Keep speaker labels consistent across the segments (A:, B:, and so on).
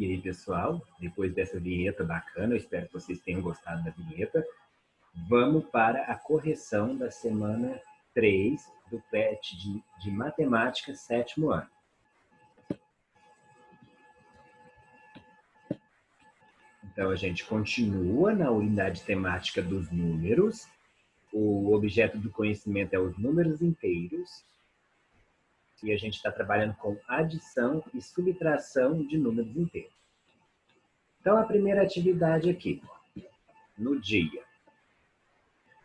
A: E aí, pessoal, depois dessa vinheta bacana, eu espero que vocês tenham gostado da vinheta. Vamos para a correção da semana 3 do PET de Matemática, 7º ano. Então, a gente continua na unidade temática dos números. O objeto do conhecimento é os números inteiros. E a gente está trabalhando com adição e subtração de números inteiros. Então, a primeira atividade aqui, no dia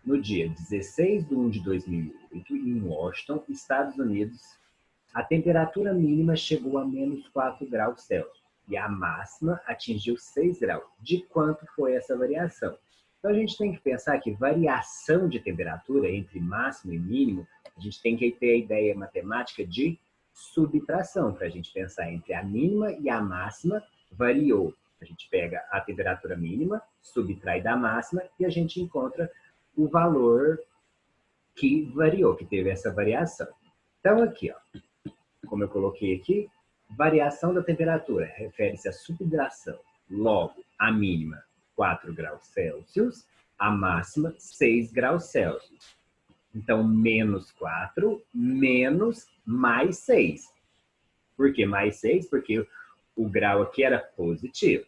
A: 16 de 1 de 2008, em Washington, Estados Unidos, a temperatura mínima chegou a menos 4 graus Celsius e a máxima atingiu 6 graus. De quanto foi essa variação? Então, a gente tem que pensar que variação de temperatura entre máximo e mínimo, a gente tem que ter a ideia matemática de subtração, para a gente pensar entre a mínima e a máxima variou. A gente pega a temperatura mínima, subtrai da máxima e a gente encontra o valor que variou, que teve essa variação. Então, aqui, ó, como eu coloquei aqui, variação da temperatura refere-se à subtração. Logo, a mínima, 4 graus Celsius, a máxima, 6 graus Celsius. Então, menos 4, menos mais 6. Por que mais 6? Porque o grau aqui era positivo.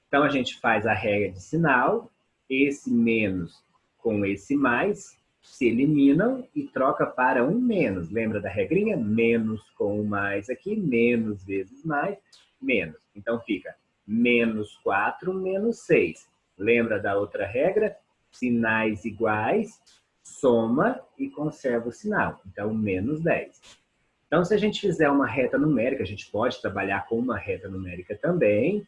A: Então, a gente faz a regra de sinal, esse menos com esse mais se eliminam e troca para um menos. Lembra da regrinha? Menos com o mais aqui, menos vezes mais, menos. Então, fica menos 4, menos 6. Lembra da outra regra? Sinais iguais, soma e conserva o sinal. Então, menos 10. Então, se a gente fizer uma reta numérica, a gente pode trabalhar com uma reta numérica também,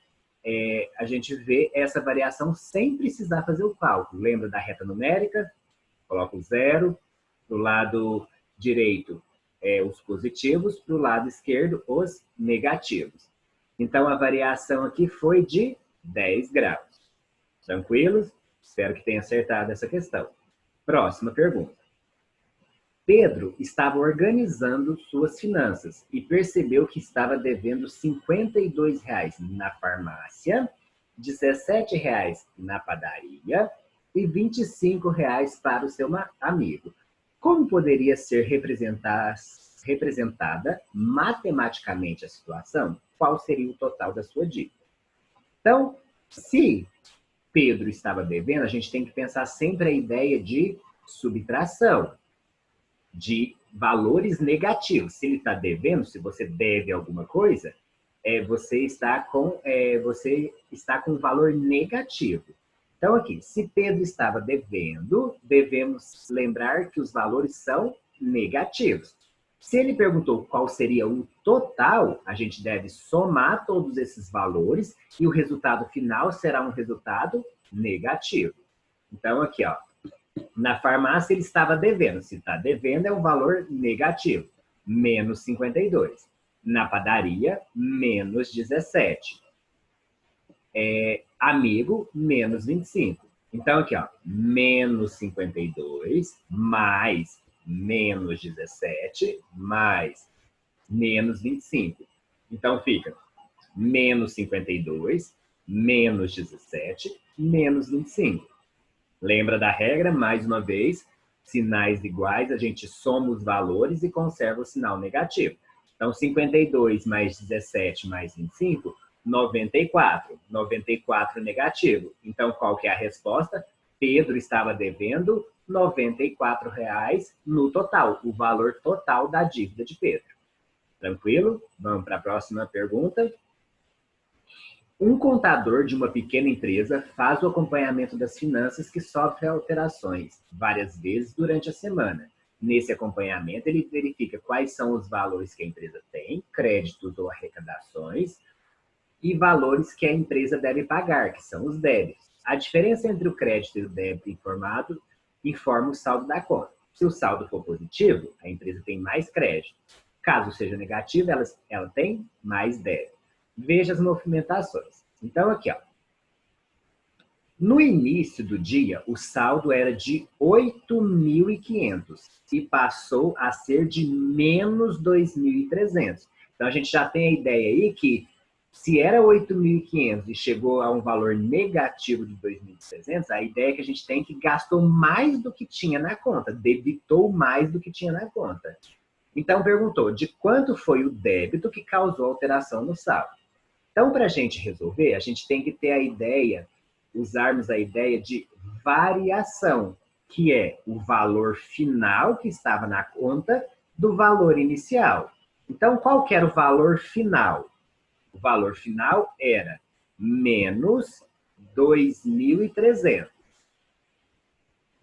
A: a gente vê essa variação sem precisar fazer o cálculo. Lembra da reta numérica? Coloca o zero, do lado direito os positivos, para o lado esquerdo os negativos. Então, a variação aqui foi de 10 graus. Tranquilos? Espero que tenha acertado essa questão. Próxima pergunta. Pedro estava organizando suas finanças e percebeu que estava devendo R$ 52,00 na farmácia, R$ 17,00 na padaria e R$ 25,00 para o seu amigo. Como poderia ser representada matematicamente a situação? Qual seria o total da sua dívida? Então, se Pedro estava devendo, a gente tem que pensar sempre a ideia de subtração, de valores negativos. Se ele está devendo, se você deve alguma coisa, você está com um valor negativo. Então, aqui, se Pedro estava devendo, devemos lembrar que os valores são negativos. Se ele perguntou qual seria o total, a gente deve somar todos esses valores e o resultado final será um resultado negativo. Então, aqui, ó, na farmácia ele estava devendo. Se está devendo, é um valor negativo, menos 52. Na padaria, menos 17. Amigo, menos 25. Então, aqui, ó, menos 52 mais menos 17 mais menos 25. Então, fica menos 52, menos 17, menos 25. Lembra da regra? Mais uma vez, sinais iguais, a gente soma os valores e conserva o sinal negativo. Então, 52 mais 17 mais 25, 94. 94 negativo. Então, qual que é a resposta? Pedro estava devendo R$ 94,00 no total, o valor total da dívida de Pedro. Tranquilo? Vamos para a próxima pergunta. Um contador de uma pequena empresa faz o acompanhamento das finanças que sofrem alterações várias vezes durante a semana. Nesse acompanhamento, ele verifica quais são os valores que a empresa tem, créditos ou arrecadações, e valores que a empresa deve pagar, que são os débitos. A diferença entre o crédito e o débito informado informa o saldo da conta. Se o saldo for positivo, a empresa tem mais crédito. Caso seja negativo, ela tem mais débito. Veja as movimentações. Então, aqui, ó. No início do dia, o saldo era de 8.500 e passou a ser de menos 2.300. Então, a gente já tem a ideia aí que Se era 8.500 e chegou a um valor negativo de 2.300, a ideia é que a gente tem que gastou mais do que tinha na conta, debitou mais do que tinha na conta. Então, perguntou de quanto foi o débito que causou alteração no saldo. Então, para a gente resolver, a gente tem que ter a ideia, usarmos a ideia de variação, que é o valor final que estava na conta do valor inicial. Então, qual que era o valor final? O valor final era menos 2.300.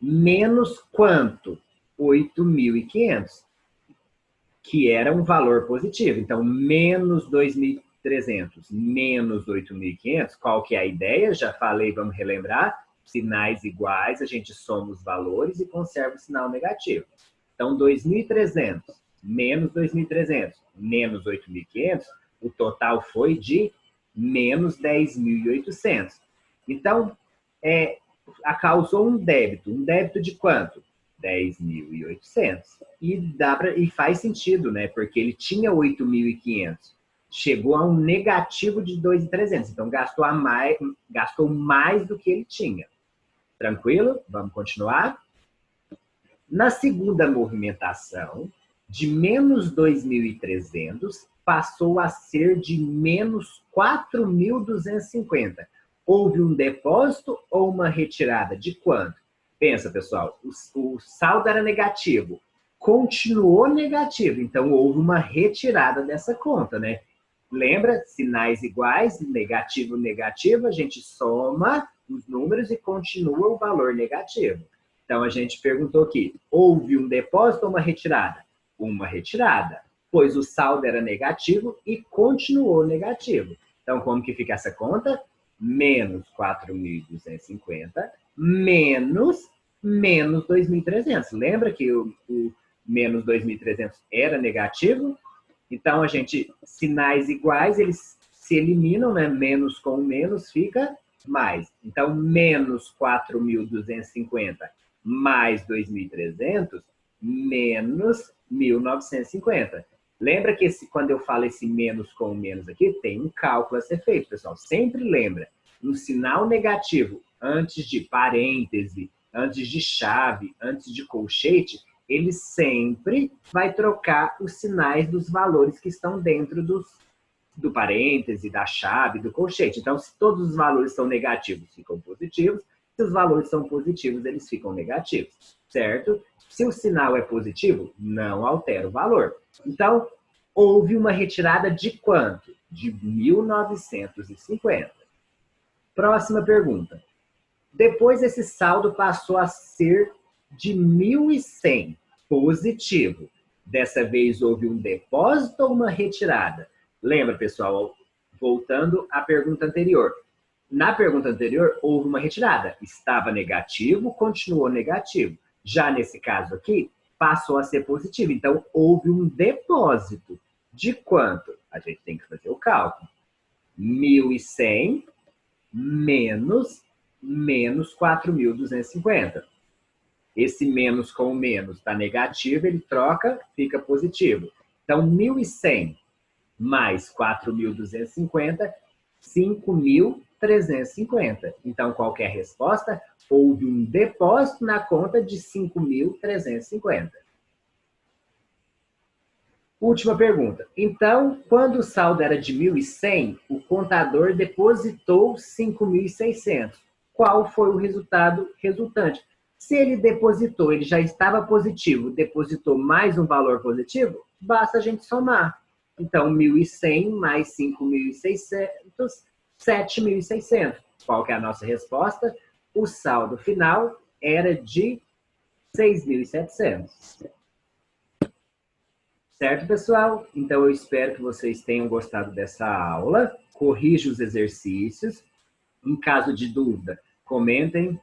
A: Menos quanto? 8.500, que era um valor positivo. Então, menos 2.300 menos 8.500, qual que é a ideia? Já falei, vamos relembrar. Sinais iguais, a gente soma os valores e conserva o sinal negativo. Então, 2.300 menos 2.300 menos 8.500, o total foi de menos 10.800. Então, causou um débito de quanto? 10.800. E faz sentido, né? Porque ele tinha 8.500. Chegou a um negativo de 2.300. Então, gastou mais do que ele tinha. Tranquilo? Vamos continuar? Na segunda movimentação, de menos 2.300, passou a ser de menos 4.250. Houve um depósito ou uma retirada? De quanto? Pensa, pessoal, o saldo era negativo, continuou negativo, então houve uma retirada dessa conta, né? Lembra? Sinais iguais, negativo, negativo, a gente soma os números e continua o valor negativo. Então, a gente perguntou aqui, houve um depósito ou uma retirada? Uma retirada, pois o saldo era negativo e continuou negativo. Então, como que fica essa conta? Menos 4.250 menos 2.300. Lembra que o menos 2.300 era negativo? Então, a gente, sinais iguais, eles se eliminam, né? Menos com menos fica mais. Então, menos 4.250 mais 2.300, menos 1.950. Lembra que quando eu falo esse menos com menos aqui, tem um cálculo a ser feito, pessoal. Sempre lembra, no sinal negativo, antes de parêntese, antes de chave, antes de colchete, ele sempre vai trocar os sinais dos valores que estão dentro do parêntese, da chave, do colchete. Então, se todos os valores são negativos, ficam positivos. Se os valores são positivos, eles ficam negativos, certo? Se o sinal é positivo, não altera o valor. Então, houve uma retirada de quanto? De 1.950. Próxima pergunta. Depois, esse saldo passou a ser de 1.100, positivo. Dessa vez, houve um depósito ou uma retirada? Lembra, pessoal, voltando à pergunta anterior. Na pergunta anterior, houve uma retirada. Estava negativo, continuou negativo. Já nesse caso aqui, passou a ser positivo. Então, houve um depósito. De quanto? A gente tem que fazer o cálculo. 1.100 menos 4.250. Esse menos com o menos está negativo, ele troca, fica positivo. Então, 1.100 mais 4.250, 5.350. Então, qual que é a resposta? Houve um depósito na conta de 5.350. Última pergunta. Então, quando o saldo era de 1.100, o contador depositou 5.600. Qual foi o resultado resultante? Se ele depositou, ele já estava positivo, depositou mais um valor positivo, basta a gente somar. Então, 1.100 mais 5.600, 7.600. Qual que é a nossa resposta? O saldo final era de 6.700. Certo, pessoal? Então, eu espero que vocês tenham gostado dessa aula. Corrija os exercícios. Em caso de dúvida, comentem,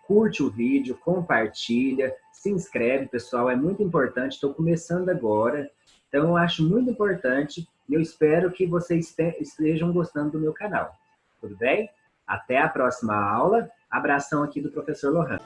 A: curte o vídeo, compartilha, se inscreve, pessoal. É muito importante, estou começando agora. Então, eu acho muito importante e eu espero que vocês estejam gostando do meu canal. Tudo bem? Até a próxima aula. Abração aqui do professor Lohan.